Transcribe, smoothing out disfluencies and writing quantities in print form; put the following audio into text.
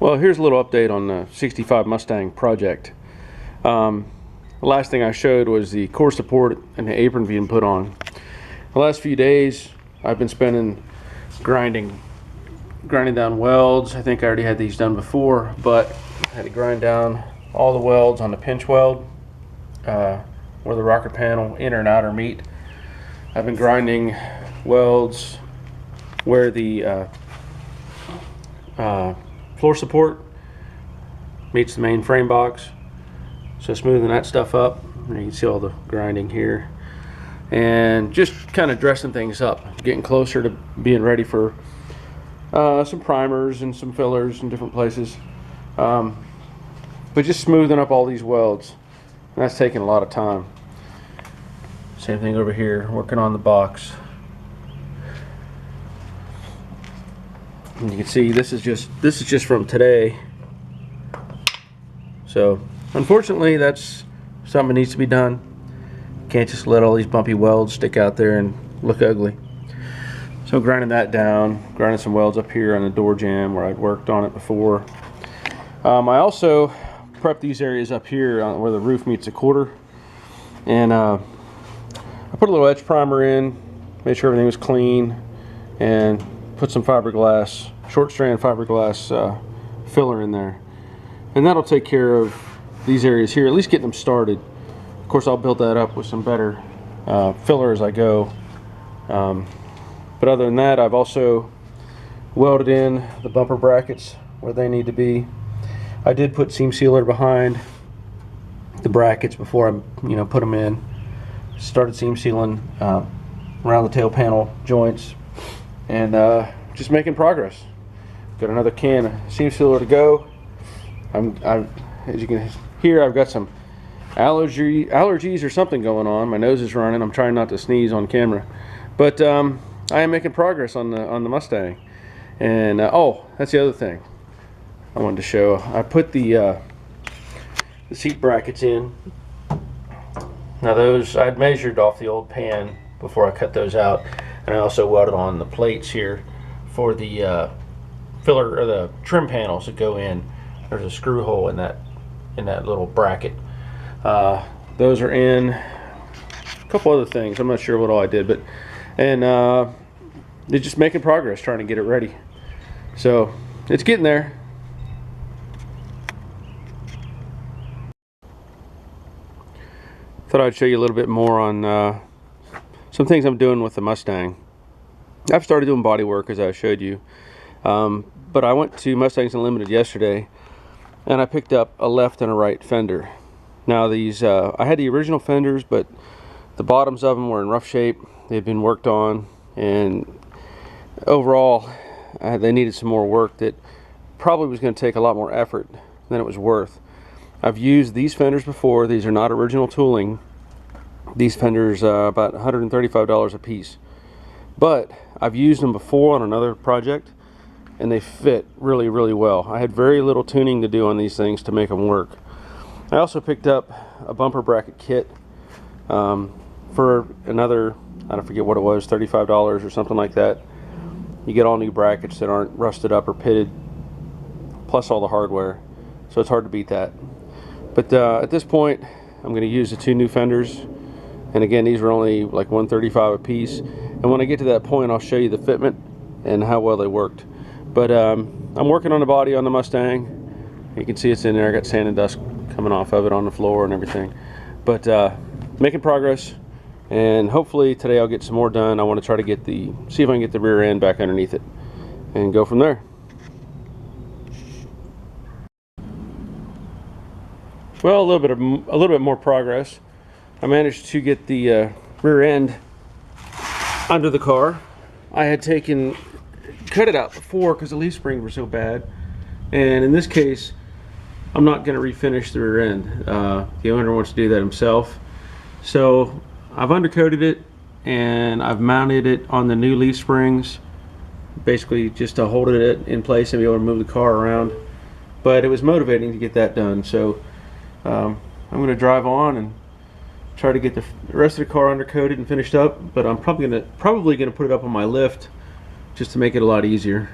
Well, here's a little update on the 65 Mustang project. The last thing I showed was the core support and the apron being put on. The last few days I've been spending grinding down welds. I think I already had these done before, but I had to grind down all the welds on the pinch weld where the rocker panel inner and outer meet. I've been grinding welds where the floor support meets the main frame box, so smoothing that stuff up. And you can see all the grinding here, and just kind of dressing things up, getting closer to being ready for some primers and some fillers in different places, but just smoothing up all these welds, and that's taking a lot of time. Same thing over here, working on the box. And you can see this is just from today. So unfortunately, that's something that needs to be done. Can't just let all these bumpy welds stick out there and look ugly. So grinding that down, grinding some welds up here on the door jamb where I'd worked on it before. I also prepped these areas up here where the roof meets the quarter, and I put a little edge primer in, made sure everything was clean, and put some fiberglass, short strand fiberglass filler in there, and that'll take care of these areas here, at least getting them started. Of course, I'll build that up with some better filler as I go, but other than that, I've also welded in the bumper brackets where they need to be. I did put seam sealer behind the brackets before I put them in. Started seam sealing around the tail panel joints, and just making progress. Got another can of seam sealer to go. As you can hear, I've got some allergies or something going on. My nose is running. I'm trying not to sneeze on camera, but I am making progress on the Mustang. And oh, that's the other thing I wanted to show. I put the seat brackets in. Now those I'd measured off the old pan before I cut those out, and I also welded on the plates here for the filler or the trim panels that go in. There's a screw hole in that little bracket. Those are in. A couple other things. I'm not sure what all I did, but they're just making progress, trying to get it ready. So it's getting there. Thought I'd show you a little bit more on some things I'm doing with the Mustang. I've started doing body work, as I showed you, but I went to Mustangs Unlimited yesterday, and I picked up a left and a right fender. Now these, I had the original fenders, but the bottoms of them were in rough shape. They've been worked on, and overall they needed some more work that probably was going to take a lot more effort than it was worth. I've used these fenders before. These are not original tooling. These fenders about $135 a piece, but I've used them before on another project, and they fit really well. I had very little tuning to do on these things to make them work. I also picked up a bumper bracket kit for another, I don't forget what it was, $35 or something like that. You get all new brackets that aren't rusted up or pitted, plus all the hardware, so it's hard to beat that. But at this point, I'm going to use the two new fenders, and again, these were only like $135 a piece. And when I get to that point, I'll show you the fitment and how well they worked. But I'm working on the body on the Mustang. You can see it's in there. I got sand and dust coming off of it on the floor and everything. But making progress, and hopefully today I'll get some more done. I want to try to see if I can get the rear end back underneath it and go from there. Well, a little bit more progress. I managed to get the rear end under the car. I had cut it out before because the leaf springs were so bad, and in this case I'm not going to refinish the rear end. The owner wants to do that himself, so I've undercoated it and I've mounted it on the new leaf springs, basically just to hold it in place and be able to move the car around. But it was motivating to get that done, so I'm going to drive on and try to get the rest of the car undercoated and finished up. But I'm probably going to put it up on my lift just to make it a lot easier.